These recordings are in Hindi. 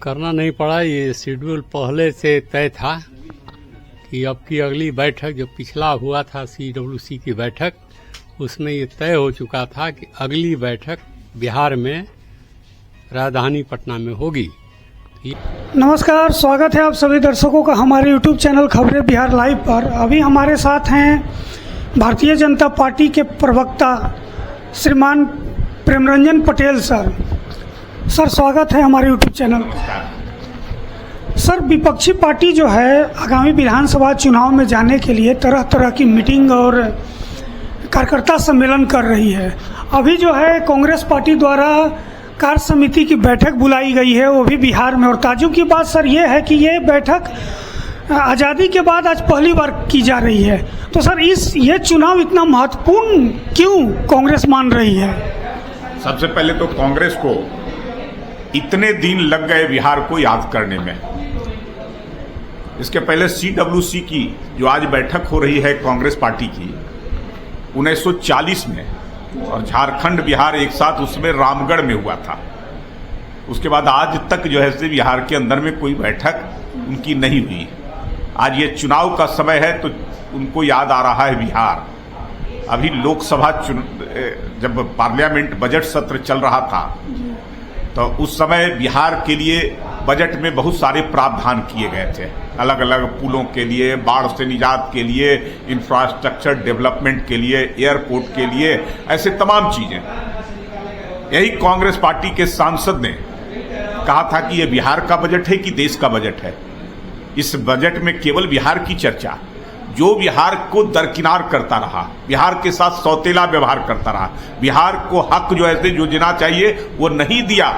करना नहीं पड़ा। ये शेड्यूल पहले से तय था कि अब की अगली बैठक जो पिछला हुआ था CWC की बैठक, उसमें ये तय हो चुका था कि अगली बैठक बिहार में राजधानी पटना में होगी। नमस्कार, स्वागत है आप सभी दर्शकों का हमारे YouTube चैनल खबरें बिहार लाइव पर। अभी हमारे साथ हैं भारतीय जनता पार्टी के प्रवक्ता श्रीमान प्रेमरंजन पटेल सर। सर, स्वागत है हमारे YouTube चैनल। सर, विपक्षी पार्टी जो है आगामी विधानसभा चुनाव में जाने के लिए तरह तरह की मीटिंग और कार्यकर्ता सम्मेलन कर रही है। अभी जो है कांग्रेस पार्टी द्वारा कार्य समिति की बैठक बुलाई गई है, वो भी बिहार में। और ताज्जुब की बात सर ये है कि ये बैठक आज़ादी के बाद आज पहली बार की जा रही है। तो सर, ये चुनाव इतना महत्वपूर्ण क्यों कांग्रेस मान रही है? सबसे पहले तो कांग्रेस को इतने दिन लग गए बिहार को याद करने में। इसके पहले CWC की जो आज बैठक हो रही है कांग्रेस पार्टी की 1940 में, और झारखंड बिहार एक साथ उसमें रामगढ़ में हुआ था। उसके बाद आज तक जो है बिहार के अंदर में कोई बैठक उनकी नहीं हुई। आज ये चुनाव का समय है तो उनको याद आ रहा है बिहार। अभी लोकसभा जब पार्लियामेंट बजट सत्र चल रहा था तो उस समय बिहार के लिए बजट में बहुत सारे प्रावधान किए गए थे, अलग अलग पुलों के लिए, बाढ़ से निजात के लिए, इंफ्रास्ट्रक्चर डेवलपमेंट के लिए, एयरपोर्ट के लिए, ऐसे तमाम चीजें। यही कांग्रेस पार्टी के सांसद ने कहा था कि यह बिहार का बजट है कि देश का बजट है। इस बजट में केवल बिहार की चर्चा, जो बिहार को दरकिनार करता रहा, बिहार के साथ सौतेला व्यवहार करता रहा, बिहार को हक जो है जो देना चाहिए वो नहीं दिया।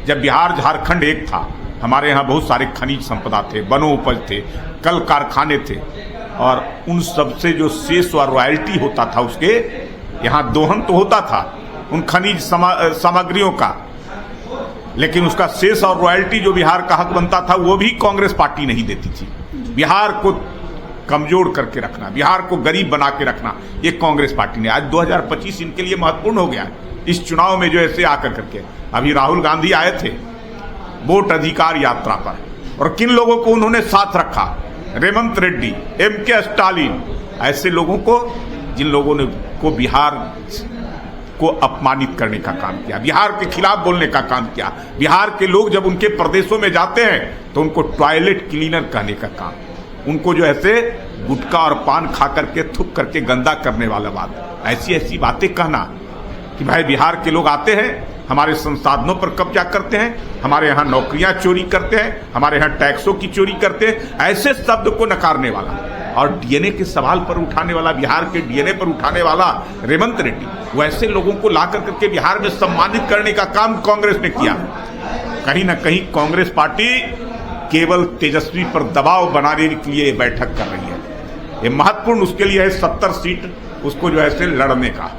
जब बिहार झारखंड एक था, हमारे यहाँ बहुत सारे खनिज संपदा थे, वनोपज थे, कल कारखाने थे, और उन सबसे जो शेष और रॉयल्टी होता था उसके यहाँ दोहन तो होता था उन खनिज सामग्रियों का, लेकिन उसका शेष और रॉयल्टी जो बिहार का हक बनता था वो भी कांग्रेस पार्टी नहीं देती थी। बिहार को कमजोर करके रखना, बिहार को गरीब बना के रखना, ये कांग्रेस पार्टी ने। आज 2025 इनके लिए महत्वपूर्ण हो गया है। इस चुनाव में जो ऐसे आकर करके अभी राहुल गांधी आए थे वोट अधिकार यात्रा पर, और किन लोगों को उन्होंने साथ रखा? रेवंत रेड्डी, MK स्टालिन, ऐसे लोगों को जिन लोगों ने को बिहार को अपमानित करने का काम किया, बिहार के खिलाफ बोलने का काम किया। बिहार के लोग जब उनके प्रदेशों में जाते हैं तो उनको टॉयलेट क्लीनर कहने का काम, उनको जो ऐसे गुटखा और पान खा करके थूक करके गंदा करने वाला बात, ऐसी ऐसी बातें कहना कि भाई बिहार के लोग आते हैं, हमारे संसाधनों पर कब्जा करते हैं, हमारे यहाँ नौकरियां चोरी करते हैं, हमारे यहाँ टैक्सों की चोरी करते हैं, ऐसे शब्द को नकारने वाला और DNA के सवाल पर उठाने वाला, बिहार के DNA पर उठाने वाला रेवंत रेड्डी, वैसे लोगों को ला करके बिहार में सम्मानित करने का काम कांग्रेस ने किया। कहीं ना कहीं कांग्रेस पार्टी केवल तेजस्वी पर दबाव बनाने के लिए बैठक कर रही है। ये महत्वपूर्ण उसके लिए है 70 सीट उसको जो है से लड़ने का।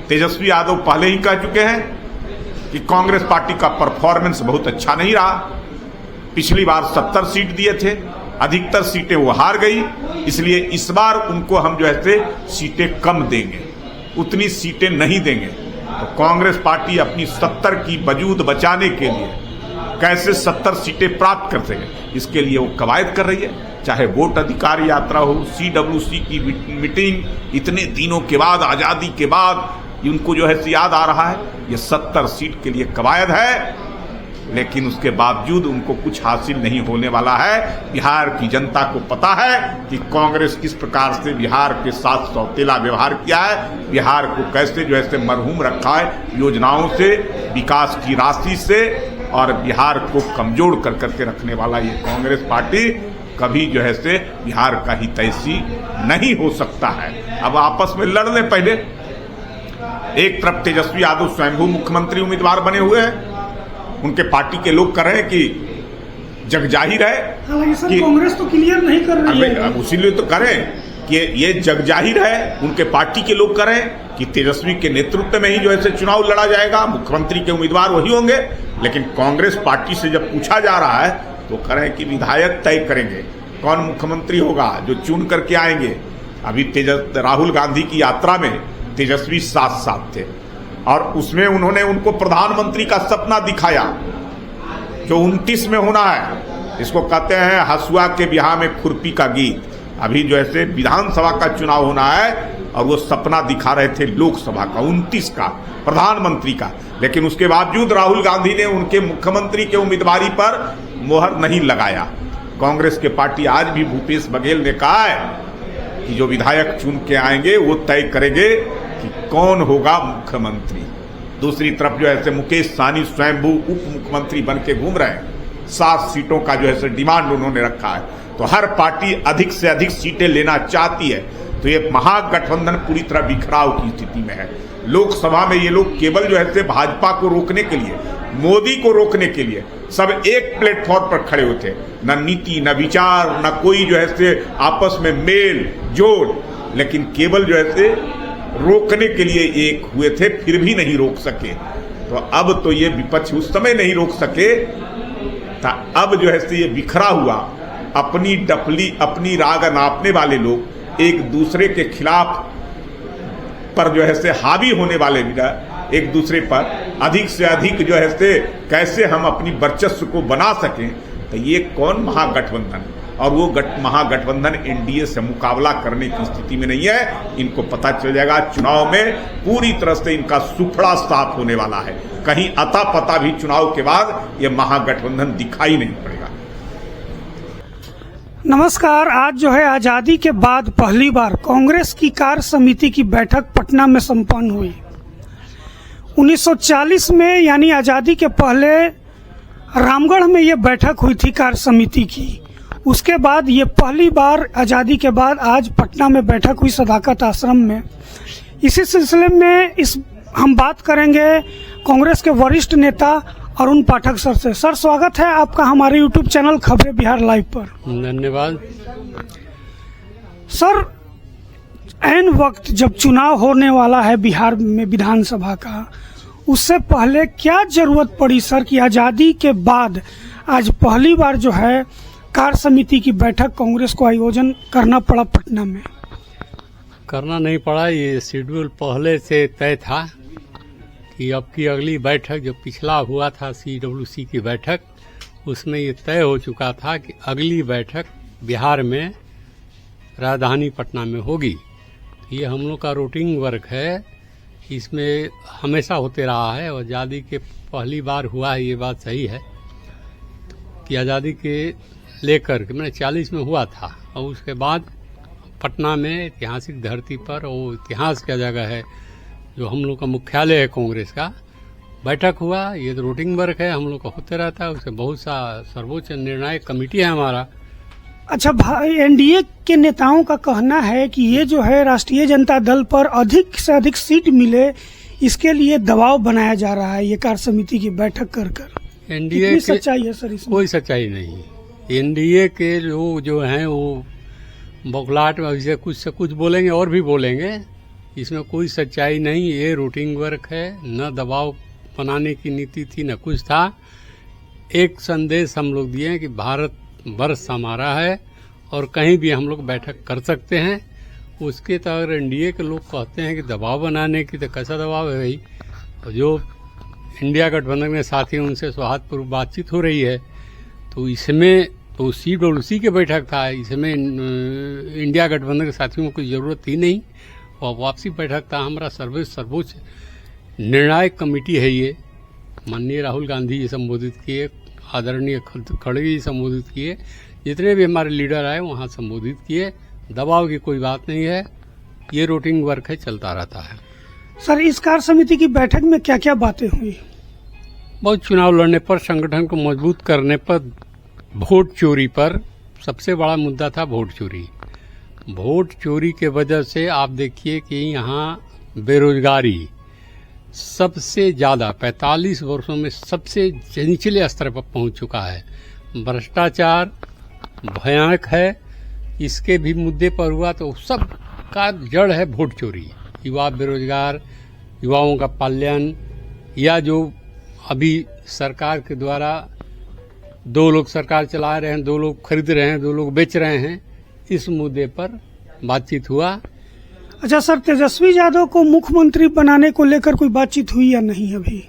तेजस्वी यादव पहले ही कह चुके हैं कि कांग्रेस पार्टी का परफॉर्मेंस बहुत अच्छा नहीं रहा। पिछली बार 70 सीट दिए थे, अधिकतर सीटें वो हार गई, इसलिए इस बार उनको हम जो है से सीटें कम देंगे, उतनी सीटें नहीं देंगे। तो कांग्रेस पार्टी अपनी 70 की वजूद बचाने के लिए कैसे 70 सीटें प्राप्त कर सके, इसके लिए वो कवायद कर रही है। चाहे वोट अधिकार यात्रा हो, CWC की मीटिंग, इतने दिनों के बाद, आजादी के बाद उनको जो है याद आ रहा है ये 70 सीट के लिए कवायद है, लेकिन उसके बावजूद उनको कुछ हासिल नहीं होने वाला है। बिहार की जनता को पता है कि कांग्रेस किस प्रकार से बिहार के साथ सौतेला व्यवहार किया है, बिहार को कैसे जो है मरहूम रखा है योजनाओं से, विकास की राशि से, और बिहार को कमजोर कर करके रखने वाला ये कांग्रेस पार्टी कभी जो है से बिहार का हितैषी नहीं हो सकता है। अब आपस में लड़ लें। पहले एक तरफ तेजस्वी यादव स्वयंभू मुख्यमंत्री उम्मीदवार बने हुए हैं, उनके पार्टी के लोग कह रहे हैं कि जग जाहिर है कि कांग्रेस तो क्लियर नहीं कर रही है, उसीलिए तो करें कि ये जग जाहिर है। उनके पार्टी के लोग करें कि तेजस्वी के नेतृत्व में ही जो है चुनाव लड़ा जाएगा, मुख्यमंत्री के उम्मीदवार वही होंगे। लेकिन कांग्रेस पार्टी से जब पूछा जा रहा है तो करें कि विधायक तय करेंगे कौन मुख्यमंत्री होगा, जो चुन करके आएंगे। अभी राहुल गांधी की यात्रा में तेजस्वी साथ साथ थे और उसमें उन्होंने उनको प्रधानमंत्री का सपना दिखाया। जो 29 में होना है, इसको कहते हैं हसुआ के बिहार में खुरपी का गीत। अभी जो है विधानसभा का चुनाव होना है और वो सपना दिखा रहे थे लोकसभा का 29 का, प्रधानमंत्री का। लेकिन उसके बावजूद राहुल गांधी ने उनके मुख्यमंत्री के उम्मीदवारी पर मोहर नहीं लगाया। कांग्रेस के पार्टी आज भी भूपेश बघेल ने कहा है कि जो विधायक चुन के आएंगे वो तय करेंगे कि कौन होगा मुख्यमंत्री। दूसरी तरफ जो है मुकेश सहनी स्वयंभू उप मुख्यमंत्री बन के घूम रहे हैं। 7 सीटों का जो है डिमांड उन्होंने रखा है। तो हर पार्टी अधिक से अधिक सीटें लेना चाहती है। तो ये महागठबंधन पूरी तरह बिखराव की स्थिति में है। लोकसभा में ये लोग केवल जो है भाजपा को रोकने के लिए, मोदी को रोकने के लिए सब एक प्लेटफॉर्म पर खड़े होते, न नीति, न विचार, न कोई जो है आपस में मेल जोड़, लेकिन केवल जो है रोकने के लिए एक हुए थे, फिर भी नहीं रोक सके। तो अब तो ये विपक्ष उस समय नहीं रोक सके था, अब जो है ये बिखरा हुआ अपनी डफली, अपनी राग नापने वाले लोग एक दूसरे के खिलाफ पर जो है हावी होने वाले एक दूसरे पर अधिक से अधिक जो है कैसे हम अपनी वर्चस्व को बना सकें। तो ये कौन महागठबंधन, और वो महागठबंधन एनडीए से मुकाबला करने की स्थिति में नहीं है। इनको पता चल जाएगा चुनाव में पूरी तरह से इनका सुफड़ा साफ होने वाला है। कहीं अता पता भी चुनाव के बाद ये महागठबंधन दिखाई नहीं पड़ेगा। नमस्कार। आज जो है आजादी के बाद पहली बार कांग्रेस की कार्य समिति की बैठक पटना में संपन्न हुई। 1940 में यानी आजादी के पहले रामगढ़ में ये बैठक हुई थी कार्य समिति की। उसके बाद ये पहली बार आजादी के बाद आज पटना में बैठक हुई सदाकत आश्रम में। इसी सिलसिले में हम बात करेंगे कांग्रेस के वरिष्ठ नेता अरुण पाठक सर से। सर, स्वागत है आपका हमारे यूट्यूब चैनल खबरें बिहार लाइव पर। धन्यवाद सर। ऐन वक्त जब चुनाव होने वाला है बिहार में विधानसभा का, उससे पहले क्या जरूरत पड़ी सर कि आजादी के बाद आज पहली बार जो है कार्य समिति की बैठक कांग्रेस को आयोजन करना पड़ा पटना में? करना नहीं पड़ा, ये शेड्यूल पहले से तय था कि अब की अगली बैठक जो पिछला हुआ था CWC की बैठक, उसमें ये तय हो चुका था कि अगली बैठक बिहार में राजधानी पटना में होगी। ये हम लोग का रूटीन वर्क है, इसमें हमेशा होते रहा है। और आज़ादी के पहली बार हुआ है, ये बात सही है कि आज़ादी के लेकर के मैंने 40 में हुआ था, और उसके बाद पटना में ऐतिहासिक धरती पर, वो इतिहास का जगह है जो हम लोग का मुख्यालय है कांग्रेस का, बैठक हुआ। ये तो रूटीन वर्क है, हम लोग का होते रहता है। उससे बहुत सा सर्वोच्च निर्णायक कमेटी है हमारा। अच्छा भाई, एनडीए के नेताओं का कहना है कि ये जो है राष्ट्रीय जनता दल पर अधिक से अधिक सीट मिले, इसके लिए दबाव बनाया जा रहा है ये कार्य समिति की बैठक कर। एनडीए सच्चाई है सर इसमें? कोई सच्चाई नहीं। एनडीए के लोग जो हैं वो बौखलाहट में से कुछ बोलेंगे और भी बोलेंगे, इसमें कोई सच्चाई नहीं। ये रूटीन वर्क है, न दबाव बनाने की नीति थी न कुछ था। एक संदेश हम लोग दिए कि भारत वर्ष हमारा है और कहीं भी हम लोग बैठक कर सकते हैं। उसके तो अगर एनडीए के लोग कहते हैं कि दबाव बनाने की, तो कैसा दबाव है भाई? और जो इंडिया गठबंधन के साथी उनसे सौहार्दपूर्वक बातचीत हो रही है, तो इसमें तो CWC की बैठक था, इसमें इंडिया गठबंधन के साथियों को कोई जरूरत ही नहीं। और वापसी बैठक था हमारा सर्वोच्च निर्णायक कमेटी है। ये माननीय राहुल गांधी जी संबोधित किए, आदरणीय खड़गे जी संबोधित किए, जितने भी हमारे लीडर आए वहाँ संबोधित किए। दबाव की कोई बात नहीं है, ये रूटीन वर्क है, चलता रहता है। सर, इस कार्य समिति की बैठक में क्या क्या बातें हुई? बहुत चुनाव लड़ने पर, संगठन को मजबूत करने पर, वोट चोरी पर। सबसे बड़ा मुद्दा था वोट चोरी। वोट चोरी के वजह से आप देखिए कि यहाँ बेरोजगारी सबसे ज़्यादा 45 वर्षों में सबसे निचले स्तर पर पहुंच चुका है। भ्रष्टाचार भयानक है, इसके भी मुद्दे पर हुआ। तो सब का जड़ है वोट चोरी। युवा बेरोजगार, युवाओं का पलायन, या जो अभी सरकार के द्वारा 2 लोग सरकार चला रहे हैं, 2 लोग खरीद रहे हैं, 2 लोग बेच रहे हैं, इस मुद्दे पर बातचीत हुआ। अच्छा सर, तेजस्वी यादव को मुख्यमंत्री बनाने को लेकर कोई बातचीत हुई या नहीं? अभी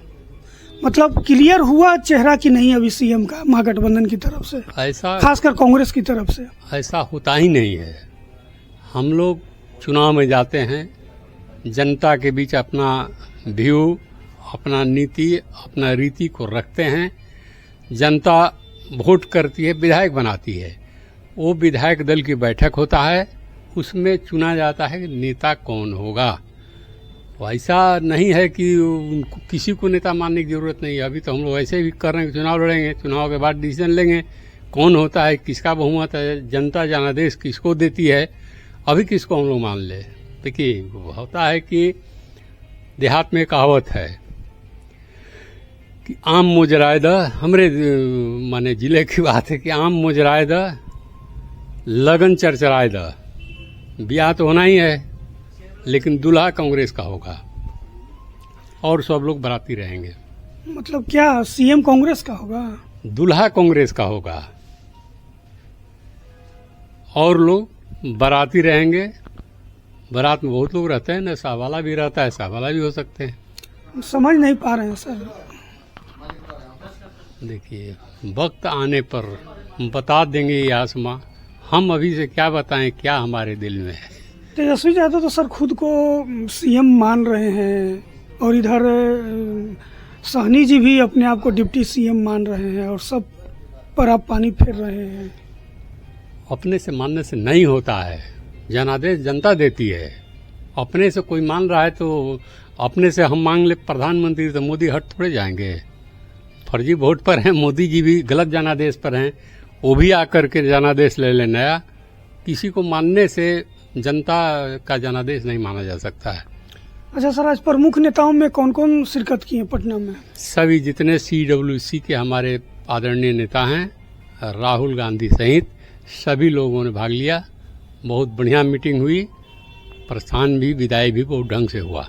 मतलब क्लियर हुआ चेहरा कि नहीं अभी सीएम का महागठबंधन की तरफ से, ऐसा खासकर कांग्रेस की तरफ से? ऐसा होता ही नहीं है। हम लोग चुनाव में जाते हैं, जनता के बीच अपना व्यू, अपना नीति, अपना रीति को रखते हैं। जनता वोट करती है, विधायक बनाती है। वो विधायक दल की बैठक होता है, उसमें चुना जाता है कि नेता कौन होगा। ऐसा नहीं है कि किसी को नेता मानने की जरूरत नहीं है। अभी तो हम लोग ऐसे भी कर रहे हैं, चुनाव लड़ेंगे, चुनाव के बाद डिसीजन लेंगे कौन होता है, किसका बहुमत है, जनता जनादेश किसको देती है, अभी किसको हम लोग मान ले। देखिए, होता है कि देहात में कहावत है कि आम मुजराए द, हमरे माने जिले की बात है कि आम मुजराए द, लगन चरचराए द। ब्याह तो होना ही है, लेकिन दूल्हा कांग्रेस का होगा और सब लोग बराती रहेंगे। मतलब क्या सीएम कांग्रेस का होगा? दूल्हा कांग्रेस का होगा और लोग बराती रहेंगे। बारात में बहुत लोग रहते हैं ना, शाहवाला भी रहता है, शाहवाला भी हो सकते हैं। समझ नहीं पा रहे हैं सर। देखिए, वक्त आने पर बता देंगे ये आसमां। हम अभी से क्या बताएं क्या हमारे दिल में है। तेजस्वी यादव तो सर खुद को सीएम मान रहे हैं और इधर साहनी जी भी अपने आप को डिप्टी सीएम मान रहे हैं और सब पर आप पानी फेर रहे हैं। अपने से मानने से नहीं होता है, जनादेश जनता देती है। अपने से कोई मान रहा है तो अपने से हम मांग ले प्रधानमंत्री तो मोदी हट थोड़े जाएंगे। फर्जी वोट पर हैं, मोदी जी भी गलत जनादेश पर हैं, वो भी आकर के जनादेश ले ले नया। किसी को मानने से जनता का जनादेश नहीं माना जा सकता है। अच्छा सर, आज प्रमुख नेताओं में कौन कौन शिरकत किए पटना में? सभी जितने CWC के हमारे आदरणीय नेता हैं, राहुल गांधी सहित सभी लोगों ने भाग लिया। बहुत बढ़िया मीटिंग हुई, प्रस्थान भी, विदाई भी बहुत ढंग से हुआ।